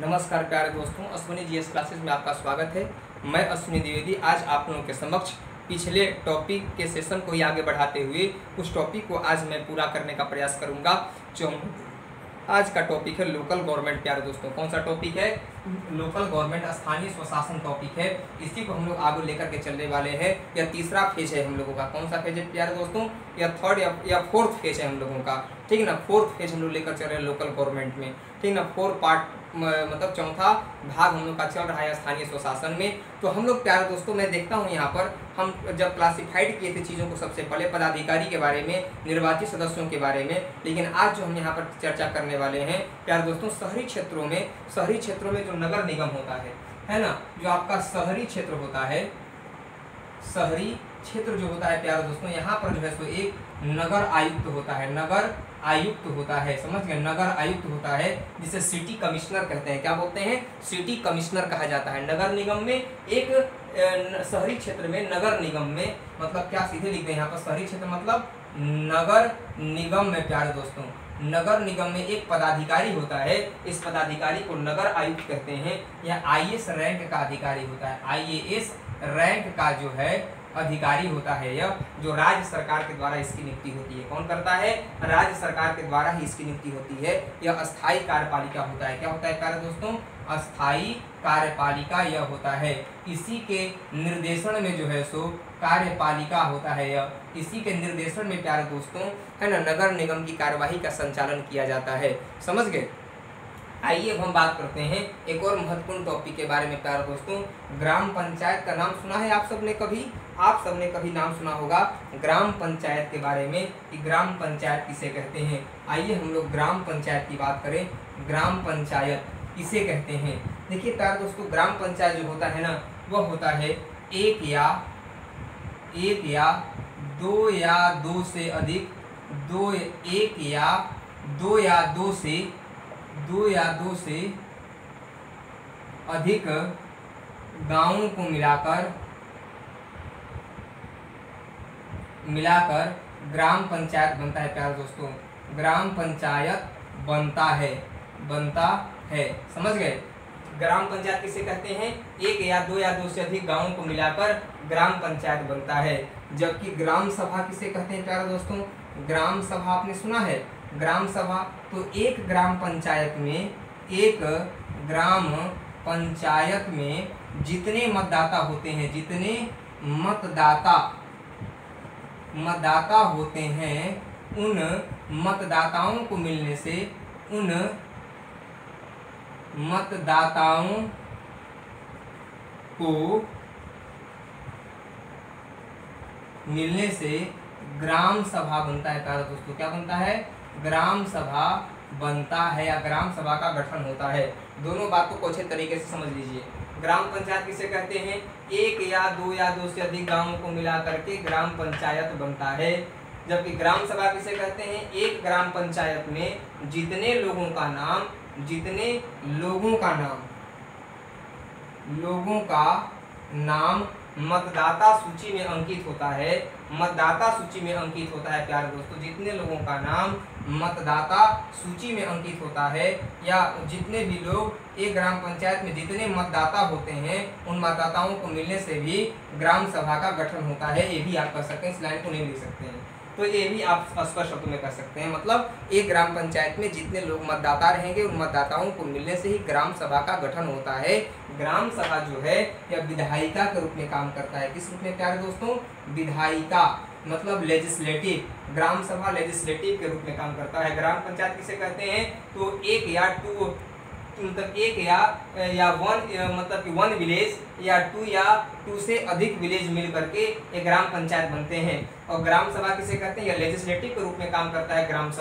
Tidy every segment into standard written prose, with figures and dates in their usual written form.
नमस्कार प्यारे दोस्तों, अश्विनी जीएस क्लासेस में आपका स्वागत है। मैं अश्विनी द्विवेदी आज आप लोगों के समक्ष पिछले टॉपिक के सेशन को ही आगे बढ़ाते हुए उस टॉपिक को आज मैं पूरा करने का प्रयास करूंगा। जो आज का टॉपिक है लोकल गवर्नमेंट। प्यारे दोस्तों, कौन सा टॉपिक है? लोकल गवर्नमेंट, स्थानीय स्वशासन टॉपिक है। इसी को हम लोग आगे लेकर के चलने वाले हैं। यह तीसरा फेज है हम लोगों का। कौन सा फेज है प्यारे दोस्तों? यह थर्ड या फोर्थ फेज है हम लोगों का, ठीक है ना। फोर्थ फेज हम लोग लेकर चल रहे हैं लोकल गवर्नमेंट में, ठीक ना। फोर्थ पार्ट मतलब चौथा भाग हम लोग का चल रहा है स्थानीय स्वशासन में। तो हम लोग प्यारे दोस्तों, मैं देखता हूँ यहाँ पर हम जब क्लासिफाइड किए थे चीज़ों को, सबसे पहले पदाधिकारी के बारे में, निर्वाचित सदस्यों के बारे में, लेकिन आज जो हम यहाँ पर चर्चा करने वाले हैं प्यारे दोस्तों, शहरी क्षेत्रों में जो नगर निगम होता है ना, जो आपका शहरी क्षेत्र होता है, शहरी क्षेत्र जो होता है प्यारे दोस्तों, यहाँ पर जो है सो एक नगर आयुक्त होता है, नगर आयुक्त होता है, समझ गए। नगर आयुक्त होता है जिसे सिटी कमिश्नर कहते हैं। क्या बोलते हैं? सिटी कमिश्नर कहा जाता है। नगर निगम में एक शहरी क्षेत्र में, नगर निगम में मतलब क्या, सीधे लिख दें यहाँ पर, शहरी क्षेत्र मतलब नगर निगम में प्यारे दोस्तों, नगर निगम में एक पदाधिकारी होता है। इस पदाधिकारी को नगर आयुक्त कहते हैं। यह आईएएस रैंक का अधिकारी होता है। आईएएस रैंक का जो है अधिकारी होता है यह, जो राज्य सरकार के द्वारा इसकी नियुक्ति होती है। कौन करता है? राज्य सरकार के द्वारा ही इसकी नियुक्ति होती है। यह अस्थायी कार्यपालिका होता है। क्या होता है प्यारे दोस्तों? अस्थायी कार्यपालिका यह होता है। इसी के निर्देशन में जो है सो कार्यपालिका होता है यह। इसी के निर्देशन में प्यारे दोस्तों, है ना, नगर निगम की कार्यवाही का संचालन किया जाता है। समझ गए। आइए अब हम बात करते हैं एक और महत्वपूर्ण टॉपिक के बारे में प्यारे दोस्तों। ग्राम पंचायत का नाम सुना है आप सबने कभी? आप सबने कभी नाम सुना होगा ग्राम पंचायत के बारे में कि ग्राम पंचायत किसे कहते हैं। आइए हम लोग ग्राम पंचायत की बात करें। ग्राम पंचायत किसे कहते हैं? देखिए प्यारे दोस्तों, ग्राम पंचायत जो होता है ना, वह होता है एक या दो या दो से अधिक, एक या दो या दो से अधिक गांवों को मिलाकर ग्राम पंचायत बनता है प्यारे दोस्तों। ग्राम पंचायत बनता है। समझ गए। ग्राम पंचायत किसे कहते हैं? एक या दो से अधिक गांवों को मिलाकर ग्राम पंचायत बनता है। जबकि ग्राम सभा किसे कहते हैं प्यारे दोस्तों? ग्राम सभा आपने सुना है? ग्राम सभा तो एक ग्राम पंचायत में जितने मतदाता होते हैं, जितने मतदाता होते हैं, उन मतदाताओं को मिलने से ग्राम सभा बनता है प्यारे दोस्तों। क्या बनता है? ग्राम सभा बनता है या ग्राम सभा का गठन होता है। दोनों बातों को अच्छे तरीके से समझ लीजिए। ग्राम पंचायत किसे कहते हैं? एक या दो से अधिक गांवों को मिला करके ग्राम पंचायत बनता है। जबकि ग्राम सभा किसे कहते हैं? एक ग्राम पंचायत में जितने लोगों का नाम मतदाता सूची में अंकित होता है। मतदाता सूची में अंकित होता है प्यारे दोस्तों। जितने लोगों का नाम मतदाता सूची में अंकित होता है, या जितने भी लोग एक ग्राम पंचायत में जितने मतदाता होते हैं, उन मतदाताओं को मिलने से भी ग्राम सभा का गठन होता है। ये भी आप कर सकते हैं, इस लाइन को नहीं लिख सकते हैं तो ये भी आप स्पष्ट शब्दों में कर सकते हैं। मतलब एक ग्राम पंचायत में जितने लोग मतदाता रहेंगे, उन मतदाताओं को मिलने से ही ग्राम सभा का गठन होता है। ग्राम सभा जो है यह विधायिका के रूप में काम करता है। किस रूप में प्यारे दोस्तों? विधायिका मतलब लेजिस्लेटिव। ग्राम सभा लेजिस्लेटिव के रूप में काम करता है। ग्राम पंचायत किसे कहते हैं? तो एक या टू मतलब एक या वन मतलब कि वन विलेज या टू से अधिक विलेज मिल करके एक ग्राम पंचायत बनते हैं। और ग्राम सभा किसे कहते हैं? यह लेजिस्लेटिव के रूप में काम करता है। ग्राम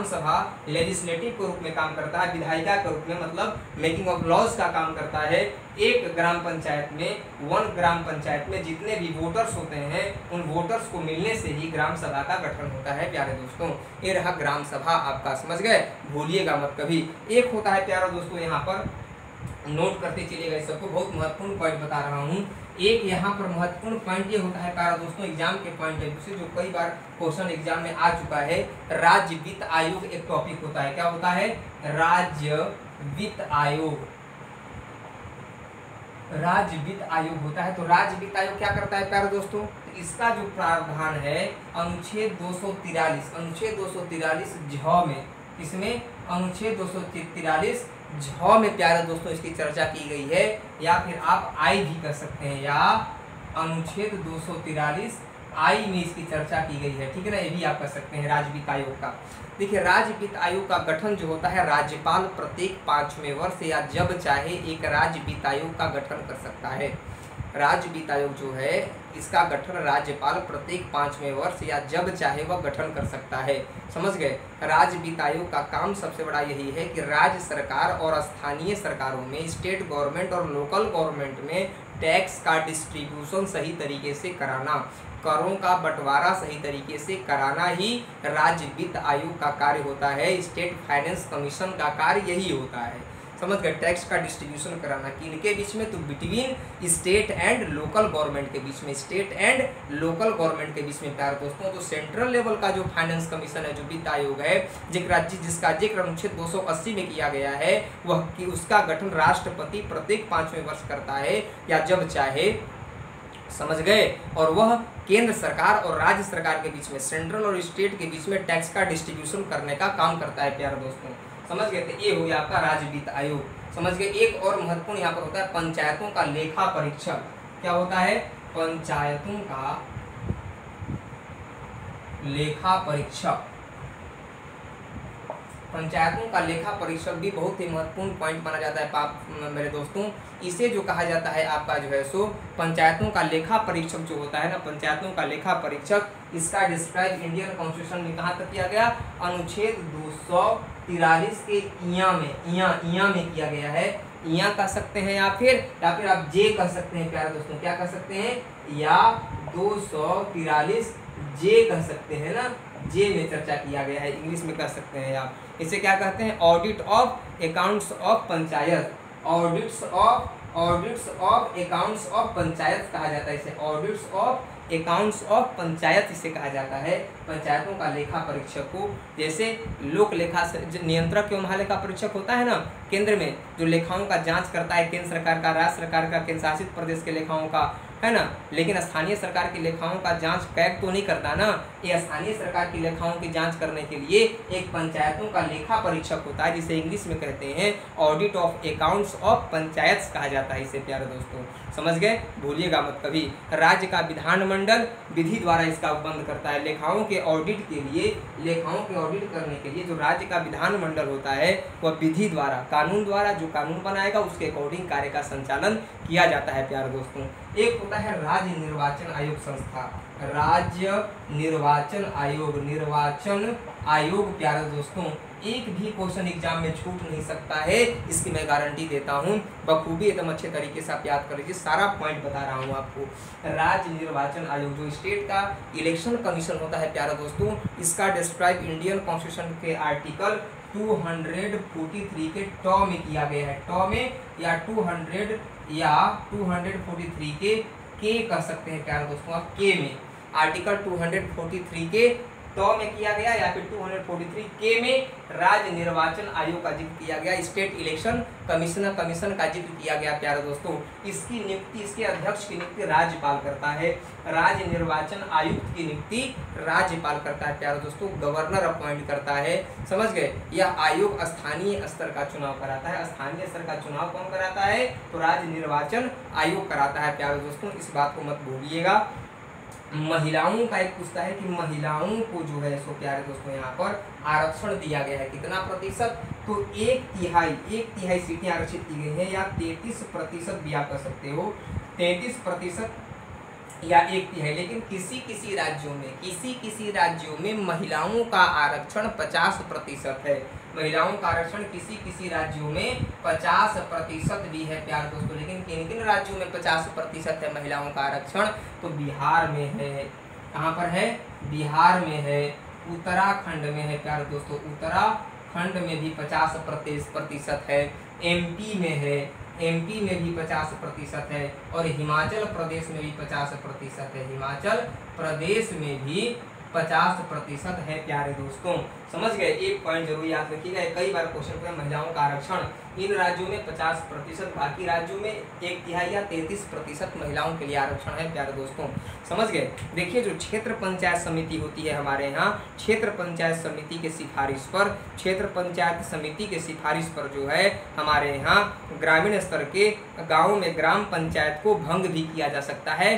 सभा लेजिस्लेटिव के रूप में काम करता है, विधायिका के रूप में मतलब मेकिंग ऑफ लॉज का काम करता है। एक ग्राम पंचायत में, वन ग्राम पंचायत में जितने भी वोटर्स होते हैं, उन वोटर्स को मिलने से ही ग्राम सभा का गठन होता है प्यारे दोस्तों। ये रहा ग्राम सभा आपका, समझ गए, भूलिएगा मत कभी। एक होता है प्यारे दोस्तों यहाँ पर नोट करते चलिएगा इस सबको, बहुत महत्वपूर्ण पॉइंट बता रहा हूँ। एक यहाँ पर महत्वपूर्ण पॉइंट ये होता है प्यारे दोस्तों, एग्जाम के पॉइंट है से जो कई बार क्वेश्चन एग्जाम में आ चुका है, राज्य वित्त आयोग एक टॉपिक होता है। क्या होता है? राज्य वित्त आयोग। राज्य वित्त आयोग होता है। तो राज्य वित्त आयोग क्या करता है प्यारे दोस्तों? तो इसका जो प्रावधान है अनुच्छेद 243, अनुच्छेद 243 झ में, इसमें अनुच्छेद 243 झ में प्यारे दोस्तों इसकी चर्चा की गई है, या फिर आप आई भी कर सकते हैं, या अनुच्छेद 243 आई में इसकी चर्चा की गई है, ठीक है ना, ये भी आप कर सकते हैं राज्य वित्त आयोग का। देखिए राज्य वित्त आयोग का गठन जो होता है राज्यपाल प्रत्येक 5वें वर्ष या जब चाहे एक राज्य वित्त आयोग का गठन कर सकता है। राज्य वित्त आयोग जो है इसका गठन राज्यपाल प्रत्येक 5वें वर्ष या जब चाहे वह गठन कर सकता है। समझ गए? राज्य वित्त आयोग का काम सबसे बड़ा यही है कि राज्य सरकार और स्थानीय सरकारों में, स्टेट गवर्नमेंट और लोकल गवर्नमेंट में टैक्स का डिस्ट्रीब्यूशन सही तरीके से कराना, करों का बंटवारा सही तरीके से कराना ही राज्य वित्त आयोग का कार्य होता है। स्टेट फाइनेंस कमीशन का कार्य यही होता है। समझ गए? टैक्स का डिस्ट्रीब्यूशन कराना किनके बीच में? तो between state and local government के बीच में, स्टेट एंड लोकल गवर्नमेंट के बीच में प्यारे दोस्तों। तो सेंट्रल लेवल का जो फाइनेंस कमीशन है, जो वित्त आयोग है, जिसका जिक्र अनुच्छेद 280 में किया गया है, वह कि उसका गठन राष्ट्रपति प्रत्येक 5वें वर्ष करता है या जब चाहे। समझ गए? और वह केंद्र सरकार और राज्य सरकार के बीच में, सेंट्रल और स्टेट के बीच में टैक्स का डिस्ट्रीब्यूशन करने का काम करता है प्यारे दोस्तों। समझ गए? तो ये हो गया आपका राज्य वित्त आयोग। समझ गए? एक और महत्वपूर्ण यहाँ पर होता है पंचायतों का लेखा परीक्षक। क्या होता है? पंचायतों का लेखा परीक्षक। पंचायतों का लेखा परीक्षक भी बहुत ही महत्वपूर्ण पॉइंट माना जाता है मेरे दोस्तों। इसे जो कहा जाता है आपका जो है सो पंचायतों का लेखा परीक्षक जो होता है ना, पंचायतों का लेखा परीक्षक, इसका डिस्क्राइब इंडियन कॉन्स्टिट्यूशन में कहाँ तक किया गया? अनुच्छेद 243 के इया में किया गया है। इया कह सकते हैं या फिर आप जे कह सकते हैं प्यारे दोस्तों। क्या कह सकते हैं? या 243 जे कह सकते हैं ना, जे में चर्चा किया गया है, इंग्लिश में कह सकते हैं आप। इसे क्या कहते हैं? Audit of accounts of panchayat. Audits of accounts of panchayat कहा जाता है इसे। Audits of accounts of panchayat इसे कहा जाता है, पंचायतों का लेखा परीक्षक को। जैसे लोक लेखा नियंत्रक एवं महालेखा परीक्षक होता है ना केंद्र में, जो लेखाओं का जांच करता है, केंद्र सरकार का, राज्य सरकार का, केंद्र शासित प्रदेश के लेखाओं का, है ना। लेकिन स्थानीय सरकार की लेखाओं का जांच कैग तो नहीं करता ना, ये स्थानीय सरकार की लेखाओं की जांच करने के लिए एक पंचायतों का लेखा परीक्षक होता है, जिसे इंग्लिश में कहते हैं audit of accounts of panchayat कहा जाता है इसे प्यारे दोस्तों। समझ गए? भूलिएगा मत कभी। राज्य का विधानमंडल विधि द्वारा इसका उपबंध करता है। लेखाओं के ऑडिट के लिए, लेखाओं के ऑडिट करने के लिए जो राज्य का विधानमंडल होता है वह विधि द्वारा, कानून द्वारा, जो कानून बनाएगा उसके अकॉर्डिंग कार्य का संचालन किया जाता है प्यारे दोस्तों। एक होता है राज्य निर्वाचन आयोग संस्था। राज्य निर्वाचन आयोग, निर्वाचन आयोग प्यारे दोस्तों, एक भी क्वेश्चन एग्जाम में छूट नहीं सकता है, इसकी मैं गारंटी देता हूँ। बखूबी एकदम अच्छे तरीके से आप याद कर लीजिए, सारा पॉइंट बता रहा हूँ आपको। राज्य निर्वाचन आयोग जो स्टेट का इलेक्शन कमीशन होता है प्यारे दोस्तों, इसका डिस्क्राइब इंडियन कॉन्स्टिट्यूशन के आर्टिकल 243 के टॉ में किया गया है। टॉ में या 200 या 243 के कह सकते हैं प्यारे दोस्तों आप, के में, आर्टिकल 243 के टॉ में किया गया या फिर 243 के में राज्य निर्वाचन आयोग का जिक्र किया गया, स्टेट इलेक्शन कमीशन का जिक्र किया गया प्यारे दोस्तों। इसकी नियुक्ति, इसके अध्यक्ष की नियुक्ति राज्यपाल करता है। राज्य निर्वाचन आयुक्त की नियुक्ति राज्यपाल करता है प्यारे दोस्तों, गवर्नर अपॉइंट करता है। समझ गए? यह आयोग स्थानीय स्तर का चुनाव कराता है। स्थानीय स्तर का चुनाव कौन कराता है? तो राज्य निर्वाचन आयोग कराता है प्यारे दोस्तों, इस बात को मत भूलिएगा। महिलाओं का एक पूछता है कि महिलाओं को जो है सो प्यारे दोस्तों यहाँ पर आरक्षण दिया गया है, कितना प्रतिशत? तो 1/3 सीटें आरक्षित की गई हैं, या 33% भी आप कर सकते हो, 33% या 1/3। लेकिन किसी किसी राज्यों में महिलाओं का आरक्षण 50% है। महिलाओं का आरक्षण किसी किसी राज्यों में 50% भी है प्यारे दोस्तों। लेकिन किन किन राज्यों में 50% है महिलाओं का आरक्षण? तो बिहार में है। कहाँ पर है? बिहार में है, उत्तराखंड में है प्यारे दोस्तों, उत्तराखंड में भी 50% है, MP में है, MP में भी 50% है और हिमाचल प्रदेश में भी 50% है। हिमाचल प्रदेश में भी 50% है प्यारे दोस्तों। समझ गए, एक पॉइंट जरूर याद रखिएगा, कई बार क्वेश्चन पे महिलाओं का आरक्षण इन राज्यों में 50%, बाकी राज्यों में 1/3 या 33% महिलाओं के लिए आरक्षण है प्यारे दोस्तों। समझ गए। देखिए जो क्षेत्र पंचायत समिति होती है हमारे यहाँ, क्षेत्र पंचायत समिति के सिफारिश पर, क्षेत्र पंचायत समिति के सिफारिश पर जो है हमारे यहाँ ग्रामीण स्तर के गाँव में ग्राम पंचायत को भंग भी किया जा सकता है,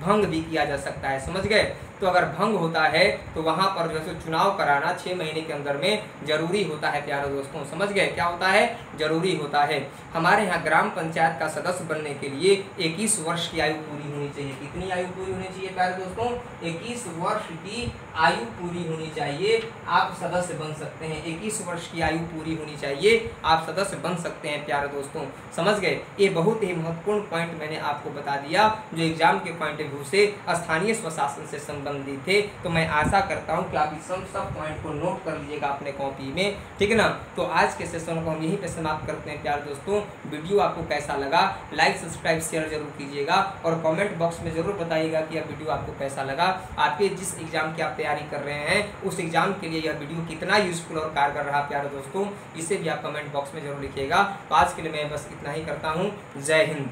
भंग भी किया जा सकता है। समझ गए। तो अगर भंग होता है तो वहां पर जो है चुनाव कराना 6 महीने के अंदर में जरूरी होता है प्यारे दोस्तों। समझ गए, क्या होता है, जरूरी होता है। हमारे यहाँ ग्राम पंचायत का सदस्य बनने के लिए 21 वर्ष की आयु पूरी होनी चाहिए। कितनी आयु पूरी होनी चाहिए प्यारे दोस्तों? 21 वर्ष की आयु पूरी होनी चाहिए, आप सदस्य बन सकते हैं। 21 वर्ष की आयु पूरी होनी चाहिए, आप सदस्य बन सकते हैं प्यारे दोस्तों। समझ गए। ये बहुत ही महत्वपूर्ण पॉइंट मैंने आपको बता दिया जो एग्जाम के पॉइंट ऑफ व्यू से स्थानीय स्वशासन से संबंधित थे। तो मैं आशा करता हूं कि आप इस सब पॉइंट को नोट कर लीजिएगा अपने कॉपी में, ठीक है ना। तो आज के सेशन को हम यहीं पे समाप्त करते हैं प्यारे दोस्तों। वीडियो आपको कैसा लगा, लाइक सब्सक्राइब शेयर जरूर कीजिएगा और कमेंट बॉक्स में जरूर बताइएगा कि यह वीडियो आपको कैसा लगा। आपके जिस एग्जाम की आप तैयारी कर रहे हैं उस एग्जाम के लिए यह वीडियो कितना यूजफुल और कारगर रहा प्यारे दोस्तों, इसे भी आप कमेंट बॉक्स में जरूर लिखिएगा। तो आज के लिए मैं बस इतना ही करता हूँ। जय हिंद।